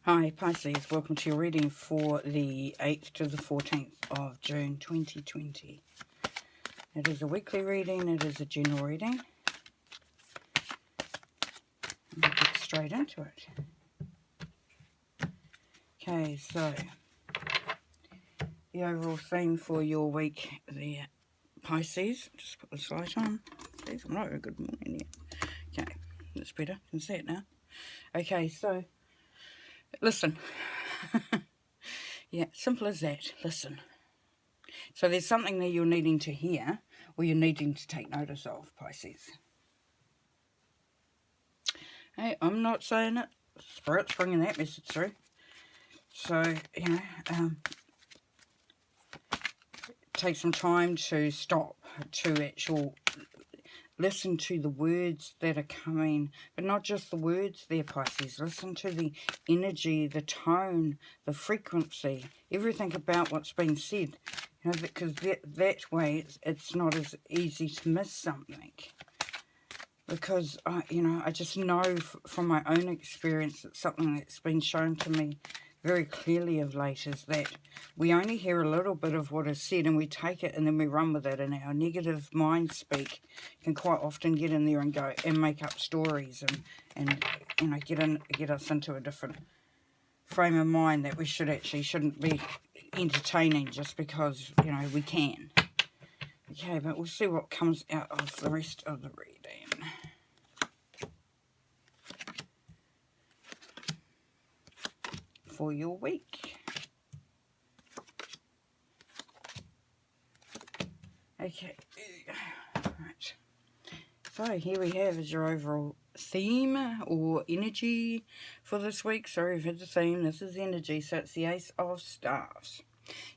Hi Pisces, welcome to your reading for the 8th to the 14th of June 2020. It is a weekly reading, it is a general reading. We'll get straight into it. Okay, so the overall theme for your week, the Pisces, just put this light on, please. I'm not very good morning yet. Okay, that's better, you can see it now. Okay, so listen. Yeah, simple as that, listen. So there's something that you're needing to hear or you're needing to take notice of, Pisces. Hey, I'm not saying it. Spirit's bringing that message through. So, take some time to stop, to actually listen to the words that are coming, but not just the words there, Pisces. Listen to the energy, the tone, the frequency, everything about what's being said. You know, because that way it's not as easy to miss something. Because, I just know from my own experience that something that's been shown to me very clearly of late is that we only hear a little bit of what is said and we take it and then we run with it, and our negative mind speak can quite often get in there and go and make up stories and get us into a different frame of mind that we shouldn't be entertaining just because, we can. Okay, but we'll see what comes out of the rest of the reading. For your week. Okay, right. So here we have is your overall theme or energy for this week. Sorry, we've had the theme. This is energy, so it's the Ace of Staves.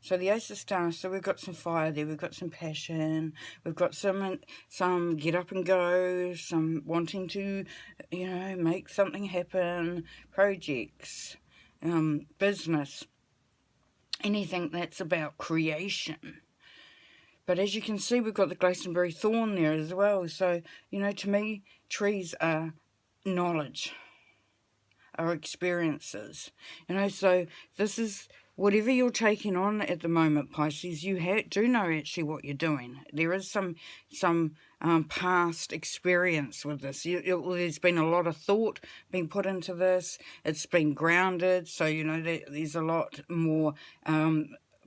So the Ace of Staves, so we've got some fire there, we've got some passion, we've got some get up and go, some wanting to, make something happen, projects, business, anything that's about creation. But as you can see, we've got the Glastonbury thorn there as well. So, to me, trees are knowledge, are experiences. So this is whatever you're taking on at the moment, Pisces. You do know actually what you're doing. There is some past experience with this. There's been a lot of thought being put into this. It's been grounded, so there's a lot more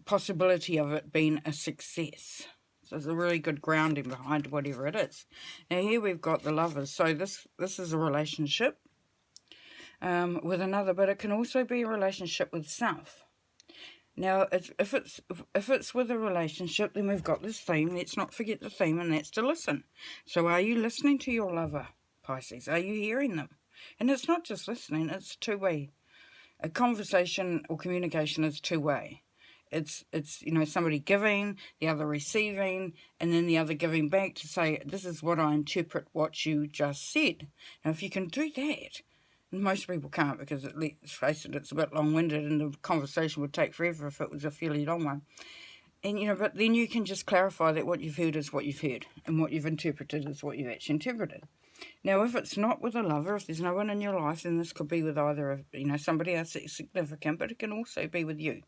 possibility of it being a success. So there's a really good grounding behind whatever it is. Now here we've got the Lovers. So this is a relationship with another, but it can also be a relationship with self. Now, if it's with a relationship, then we've got this theme. Let's not forget the theme, and that's to listen. So are you listening to your lover, Pisces? Are you hearing them? And it's not just listening, it's two-way. A conversation or communication is two-way. It's somebody giving, the other receiving, and then the other giving back to say, this is what I interpret what you just said. Now, if you can do that, most people can't, because let's face it, it's a bit long-winded and the conversation would take forever if it was a fairly long one. And, but then you can just clarify that what you've heard is what you've heard, and what you've interpreted is what you've actually interpreted. Now, if it's not with a lover, if there's no one in your life, then this could be with either, somebody else that's significant, but it can also be with you,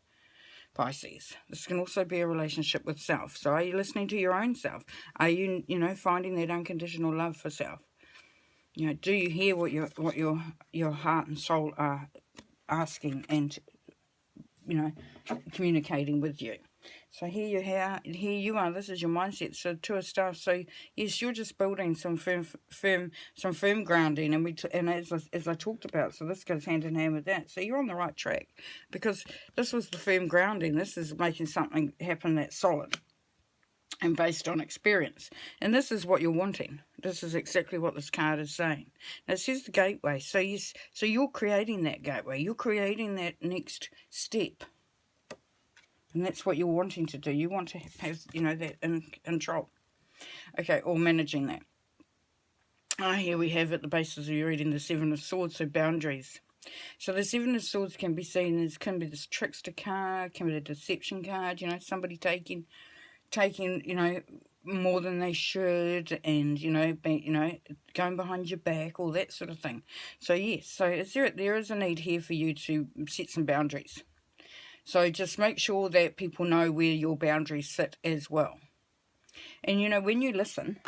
Pisces. This can also be a relationship with self. So are you listening to your own self? Are you, finding that unconditional love for self? Do you hear what your heart and soul are asking and, communicating with you? So here you are. This is your mindset. So Two of Staves. So yes, you're just building some firm grounding, and as I talked about. So this goes hand in hand with that. So you're on the right track, because this was the firm grounding. This is making something happen that's solid and based on experience. And this is what you're wanting. This is exactly what this card is saying. Now it says the gateway. So yes, so you're creating that gateway. You're creating that next step. And that's what you're wanting to do. You want to have, that in control. Okay, or managing that. Here we have at the basis of your reading the Seven of Swords, so boundaries. So the Seven of Swords can be seen as, can be this trickster card, can be the deception card, somebody taking, more than they should, and going behind your back, all that sort of thing. So yes, so there is a need here for you to set some boundaries. So just make sure that people know where your boundaries sit as well. And when you listen,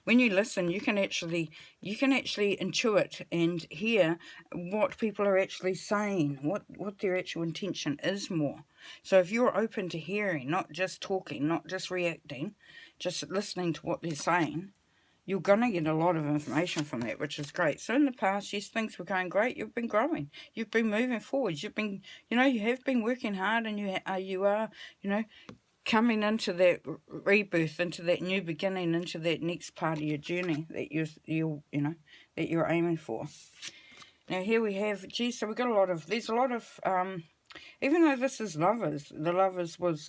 you can actually intuit and hear what people are actually saying, what their actual intention is more. So if you're open to hearing, not just talking, not just reacting, just listening to what they're saying, you're going to get a lot of information from that, which is great. So in the past, yes, things were going great. You've been growing. You've been moving forward. You've been, you have been working hard, and you are, coming into that rebirth, into that new beginning, into that next part of your journey that that you're aiming for. Now here we have, so we've got there's a lot of, even though this is lovers, the lovers was,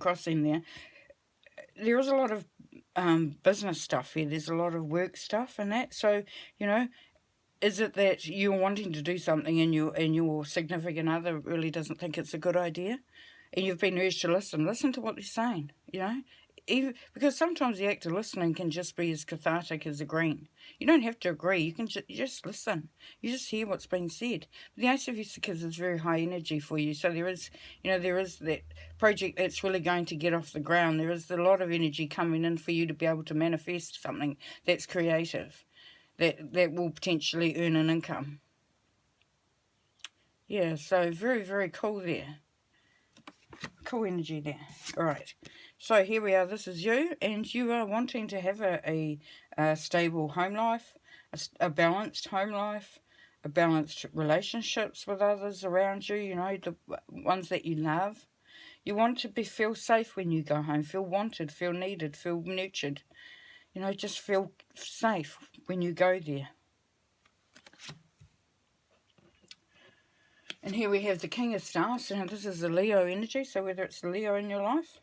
crossing there is a lot of business stuff here. There's a lot of work stuff and that. So, is it that you're wanting to do something and your significant other really doesn't think it's a good idea? And you've been urged to listen to what they're saying, Even, because sometimes the act of listening can just be as cathartic as agreeing. You don't have to agree. You can just listen. You just hear what's being said. But the Ace of Vesicles is very high energy for you. So there is that project that's really going to get off the ground. There is a lot of energy coming in for you to be able to manifest something that's creative, that will potentially earn an income. Yeah, so very, very cool there. Cool energy there. All right. So here we are. This is you, and you are wanting to have a stable home life, a balanced home life, a balanced relationships with others around you, the ones that you love. You want to feel safe when you go home, feel wanted, feel needed, feel nurtured. Just feel safe when you go there. And here we have the King of Stars. Now this is the Leo energy, so whether it's the Leo in your life,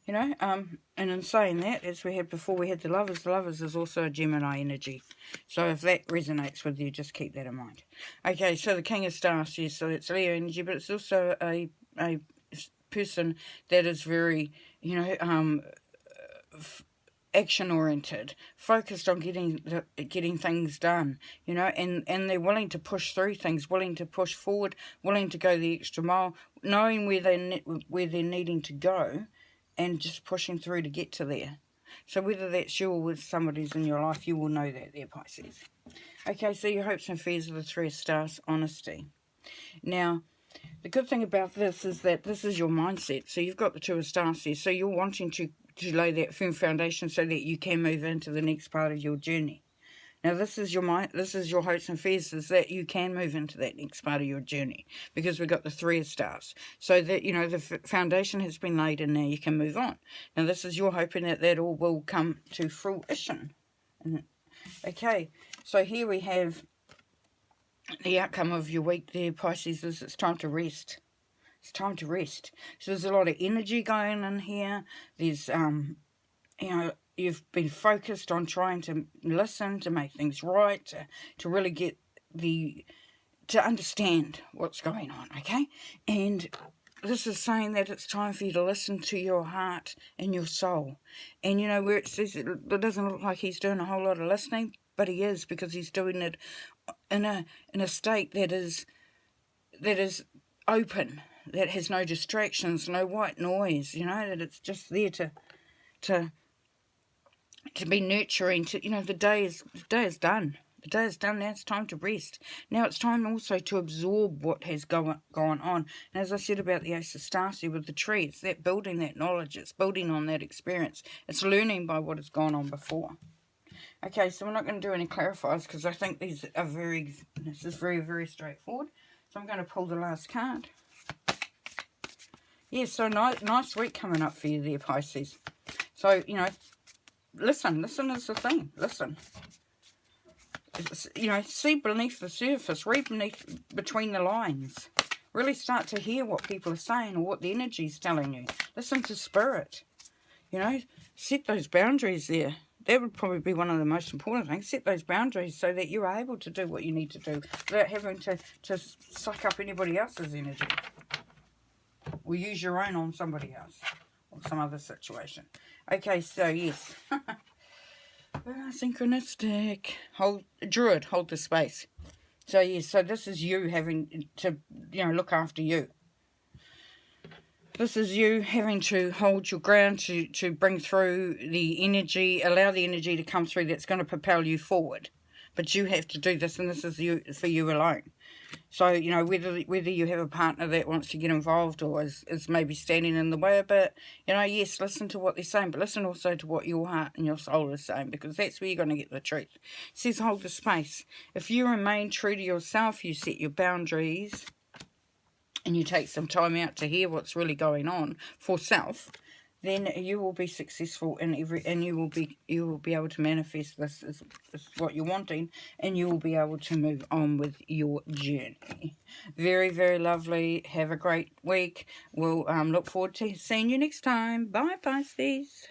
and in saying that, as we had before, we had the Lovers is also a Gemini energy. So if that resonates with you, just keep that in mind. Okay, so the King of Stars, yes, so it's Leo energy, but it's also a person that is very, action-oriented, focused on getting things done, and they're willing to push through things, willing to push forward, willing to go the extra mile, knowing where they're needing to go, and just pushing through to get to there. So whether that's you or with somebody's in your life, you will know that there, Pisces. Okay, so your hopes and fears are the Three of Stars, honesty. Now, the good thing about this is that this is your mindset. So you've got the Two of Stars here. So you're wanting to lay that firm foundation so that you can move into the next part of your journey. Now this is your hopes and fears, is that you can move into that next part of your journey, because we've got the Three of Stars. So that, the foundation has been laid and now you can move on. Now this is your hoping that all will come to fruition. Okay, so here we have the outcome of your week there, Pisces, is it's time to rest. It's time to rest. So there's a lot of energy going in here. There's, you've been focused on trying to listen, to make things right, to really get to understand what's going on, okay? And this is saying that it's time for you to listen to your heart and your soul. And, where it says it doesn't look like he's doing a whole lot of listening, but he is, because he's doing it in a state that is open, that has no distractions, no white noise, that it's just there to be nurturing, the day is done. The day is done. Now it's time to rest. Now it's time also to absorb what has gone on. And as I said about the Ace of Stars with the tree, it's that building that knowledge. It's building on that experience. It's learning by what has gone on before. Okay, so we're not going to do any clarifiers, because I think this is very, very straightforward. So I'm going to pull the last card. Yeah, so nice week coming up for you there, Pisces. So, listen is the thing. Listen. See beneath the surface, read between the lines. Really start to hear what people are saying or what the energy is telling you. Listen to spirit. Set those boundaries there. That would probably be one of the most important things. Set those boundaries so that you're able to do what you need to do without having to suck up anybody else's energy. or use your own on somebody else or some other situation. Okay, so yes. Synchronistic. Druid, hold the space. So yes, so this is you having to, look after you. This is you having to hold your ground to bring through the energy, allow the energy to come through that's going to propel you forward. But you have to do this, and this is you for you alone. So, whether you have a partner that wants to get involved or is maybe standing in the way a bit, yes, listen to what they're saying, but listen also to what your heart and your soul is saying, because that's where you're going to get the truth. It says hold the space. If you remain true to yourself, you set your boundaries, and you take some time out to hear what's really going on for self, then you will be successful and you will be able to manifest this as what you're wanting, and you will be able to move on with your journey. Very, very lovely. Have a great week. We'll look forward to seeing you next time. Bye, Pisces.